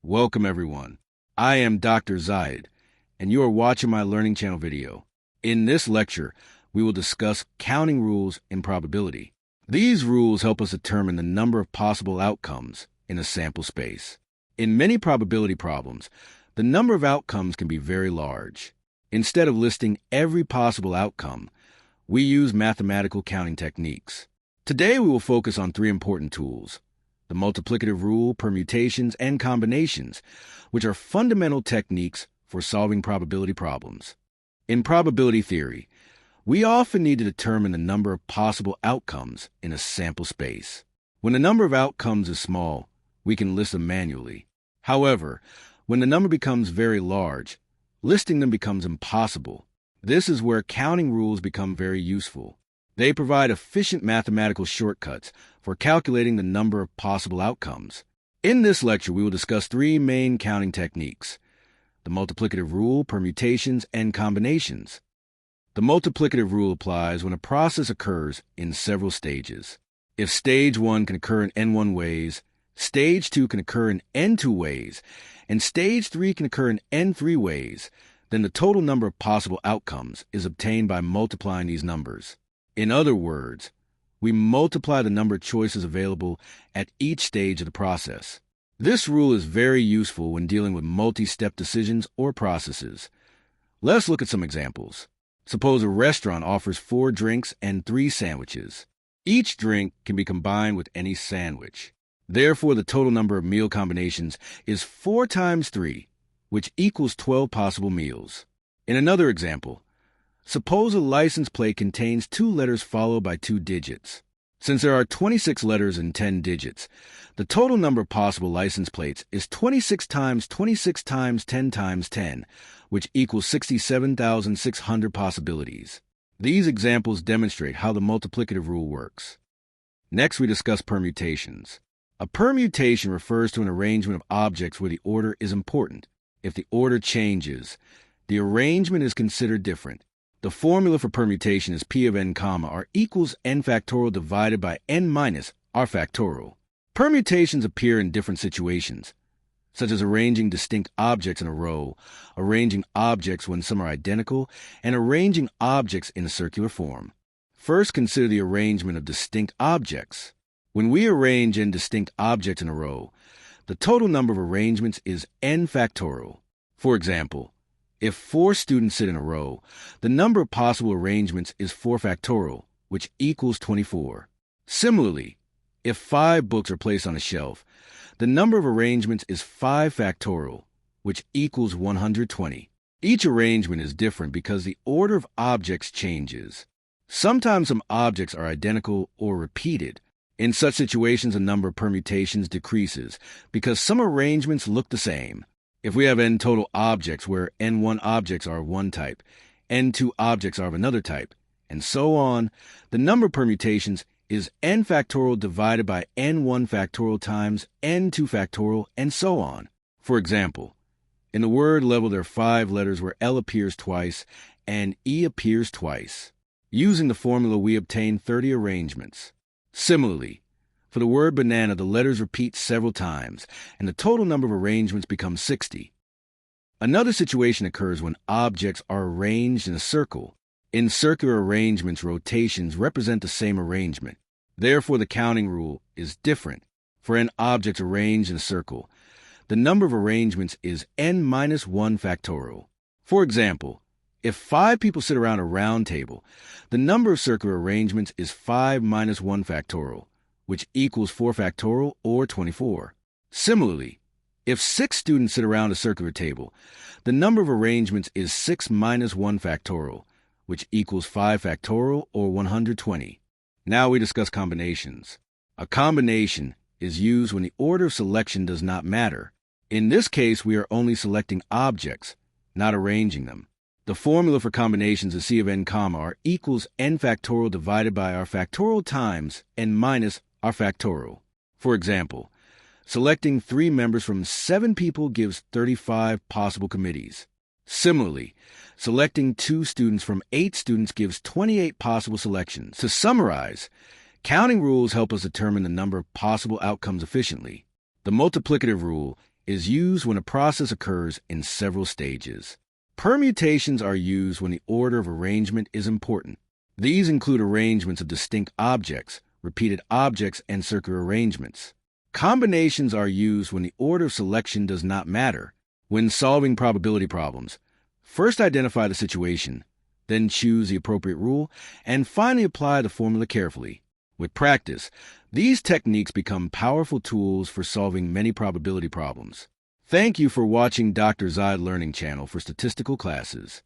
Welcome everyone. I am Dr. Zayed, and you are watching my Learning Channel video. In this lecture, we will discuss counting rules in probability. These rules help us determine the number of possible outcomes in a sample space. In many probability problems, the number of outcomes can be very large. Instead of listing every possible outcome, we use mathematical counting techniques. Today we will focus on three important tools: the multiplicative rule, permutations, and combinations, which are fundamental techniques for solving probability problems. In probability theory, we often need to determine the number of possible outcomes in a sample space. When the number of outcomes is small, we can list them manually. However, when the number becomes very large, listing them becomes impossible. This is where counting rules become very useful. They provide efficient mathematical shortcuts for calculating the number of possible outcomes. In this lecture, we will discuss three main counting techniques: the multiplicative rule, permutations, and combinations. The multiplicative rule applies when a process occurs in several stages. If stage 1 can occur in n1 ways, stage 2 can occur in n2 ways, and stage 3 can occur in n3 ways, then the total number of possible outcomes is obtained by multiplying these numbers. In other words, we multiply the number of choices available at each stage of the process. This rule is very useful when dealing with multi-step decisions or processes. Let's look at some examples. Suppose a restaurant offers 4 drinks and 3 sandwiches. Each drink can be combined with any sandwich. Therefore, the total number of meal combinations is 4 times 3, which equals 12 possible meals. In another example, suppose a license plate contains 2 letters followed by 2 digits. Since there are 26 letters and 10 digits, the total number of possible license plates is 26 times 26 times 10 times 10, which equals 67,600 possibilities. These examples demonstrate how the multiplicative rule works. Next, we discuss permutations. A permutation refers to an arrangement of objects where the order is important. If the order changes, the arrangement is considered different. The formula for permutation is P of n comma r equals n factorial divided by n minus r factorial. Permutations appear in different situations, such as arranging distinct objects in a row, arranging objects when some are identical, and arranging objects in a circular form. First, consider the arrangement of distinct objects. When we arrange n distinct objects in a row, the total number of arrangements is n factorial. For example, if 4 students sit in a row, the number of possible arrangements is 4 factorial, which equals 24. Similarly, if 5 books are placed on a shelf, the number of arrangements is 5 factorial, which equals 120. Each arrangement is different because the order of objects changes. Sometimes some objects are identical or repeated. In such situations, the number of permutations decreases because some arrangements look the same. If we have n total objects where n1 objects are of one type, n2 objects are of another type, and so on, the number of permutations is n factorial divided by n1 factorial times n2 factorial, and so on. For example, in the word level there are 5 letters where L appears twice and E appears twice. Using the formula, we obtain 30 arrangements. Similarly, for the word banana, the letters repeat several times, and the total number of arrangements becomes 60. Another situation occurs when objects are arranged in a circle. In circular arrangements, rotations represent the same arrangement. Therefore, the counting rule is different. For n objects arranged in a circle, the number of arrangements is n minus 1 factorial. For example, if 5 people sit around a round table, the number of circular arrangements is 5 minus 1 factorial, which equals 4 factorial, or 24. Similarly, if 6 students sit around a circular table, the number of arrangements is 6 minus 1 factorial, which equals 5 factorial, or 120. Now we discuss combinations. A combination is used when the order of selection does not matter. In this case, we are only selecting objects, not arranging them. The formula for combinations is C of n comma r equals n factorial divided by r factorial times n minus r factorial. For example, selecting 3 members from 7 people gives 35 possible committees. Similarly, selecting 2 students from 8 students gives 28 possible selections. To summarize, counting rules help us determine the number of possible outcomes efficiently. The multiplicative rule is used when a process occurs in several stages. Permutations are used when the order of arrangement is important. These include arrangements of distinct objects, repeated objects, and circular arrangements. Combinations are used when the order of selection does not matter. When solving probability problems, first identify the situation, then choose the appropriate rule, and finally apply the formula carefully. With practice, these techniques become powerful tools for solving many probability problems. Thank you for watching Dr. Zide Learning Channel for statistical classes.